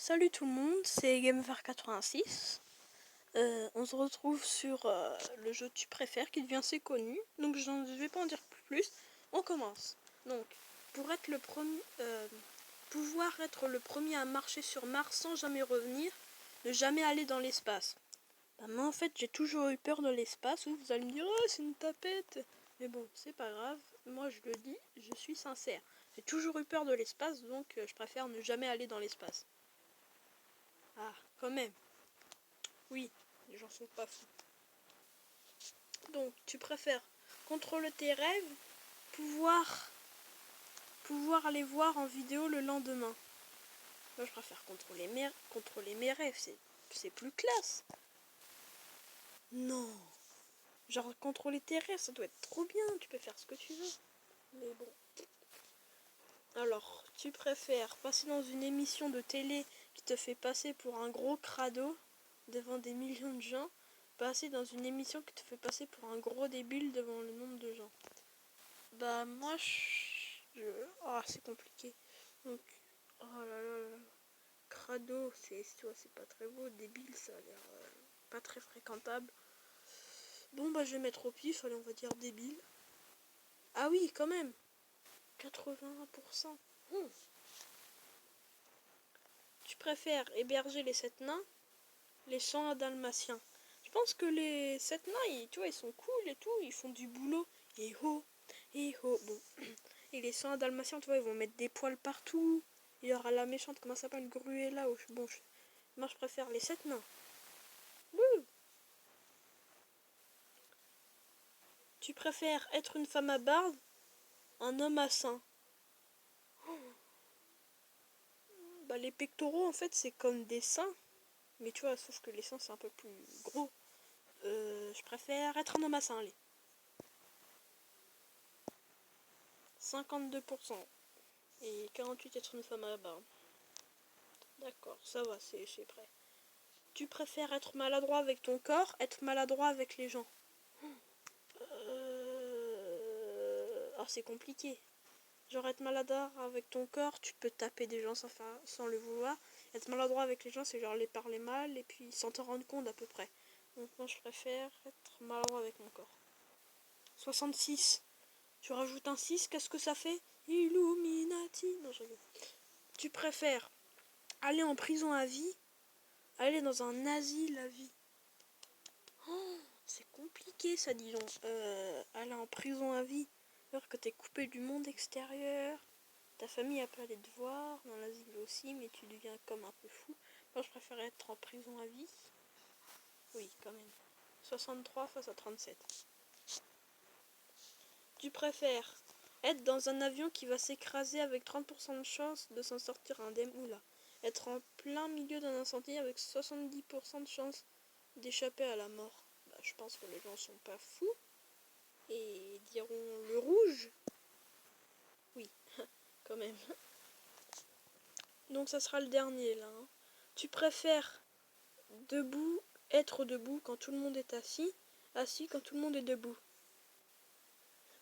Salut tout le monde, c'est Gamer86. On se retrouve sur le jeu Tu préfères qui devient assez connu. Donc je vais pas en dire plus. On commence. Donc pour être le premier, pouvoir être le premier à marcher sur Mars sans jamais revenir, ne jamais aller dans l'espace. Bah, moi en fait j'ai toujours eu peur de l'espace. Vous allez me dire oh c'est une tapette. Mais bon c'est pas grave. Moi je le dis, je suis sincère. J'ai toujours eu peur de l'espace donc je préfère ne jamais aller dans l'espace. Ah, quand même. Oui, les gens sont pas fous. Donc, tu préfères contrôler tes rêves, pouvoir les voir en vidéo le lendemain. Moi, je préfère contrôler mes rêves. C'est plus classe. Non. Genre, contrôler tes rêves, ça doit être trop bien. Tu peux faire ce que tu veux. Mais bon. Alors, tu préfères passer dans une émission de télé qui te fait passer pour un gros crado devant des millions de gens, passer dans une émission qui te fait passer pour un gros débile devant le nombre de gens. Bah moi c'est compliqué. Donc oh là là là. Crado, c'est pas très beau, débile, ça a l'air pas très fréquentable. Bon bah je vais mettre au pif, allez on va dire débile. Ah oui, quand même. 81%. Tu préfères héberger les 7 nains, les 100 dalmatiens. Je pense que les 7 nains, tu vois, ils sont cool et tout, ils font du boulot. Et oh, bon. Et les 100 dalmatiens, tu vois, ils vont mettre des poils partout. Il y aura la méchante, comment ça s'appelle, Gruella. Bon, moi je préfère les 7 nains. Wouh. Tu préfères être une femme à barbe, un homme à sein. Bah les pectoraux en fait c'est comme des seins. Mais tu vois, sauf que les seins c'est un peu plus gros. Je préfère être un homme à sein, allez. 52%. Et 48 être une femme à barbe. D'accord, ça va, c'est prêt. Tu préfères être maladroit avec ton corps, être maladroit avec les gens. Ah, c'est compliqué. Genre être maladroit avec ton corps, tu peux taper des gens sans le vouloir. Être maladroit avec les gens, c'est genre les parler mal et puis sans t'en rendre compte à peu près. Donc moi je préfère être maladroit avec mon corps. 66. Tu rajoutes un 6, qu'est-ce que ça fait? Illuminati. Non, je rigole. Tu préfères aller en prison à vie, aller dans un asile à vie. Oh, c'est compliqué ça, disons. Aller en prison à vie, alors que t'es coupé du monde extérieur. Ta famille a pas aller te voir, dans l'asile aussi, mais tu deviens comme un peu fou. Moi, je préfère être en prison à vie. Oui, quand même. 63 face à 37. Tu préfères être dans un avion qui va s'écraser avec 30% de chance de s'en sortir indemne ou là. Être en plein milieu d'un incendie avec 70% de chance d'échapper à la mort. Bah, je pense que les gens sont pas fous et diront le rouge. Oui, quand même. Donc ça sera le dernier là. Tu préfères être debout quand tout le monde est assis quand tout le monde est debout.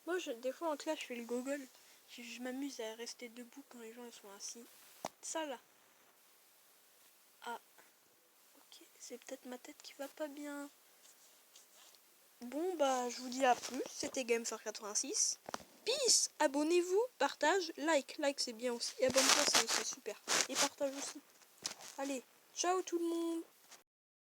Moi, des fois en classe, je fais le gogol. Je m'amuse à rester debout quand les gens sont assis. Ça là. Ah, ok, c'est peut-être ma tête qui va pas bien. Bon, bah, je vous dis à plus. C'était Gamer86. Peace! Abonnez-vous, partage, like. Like, c'est bien aussi. Et abonne-toi, c'est super. Et partage aussi. Allez, ciao tout le monde!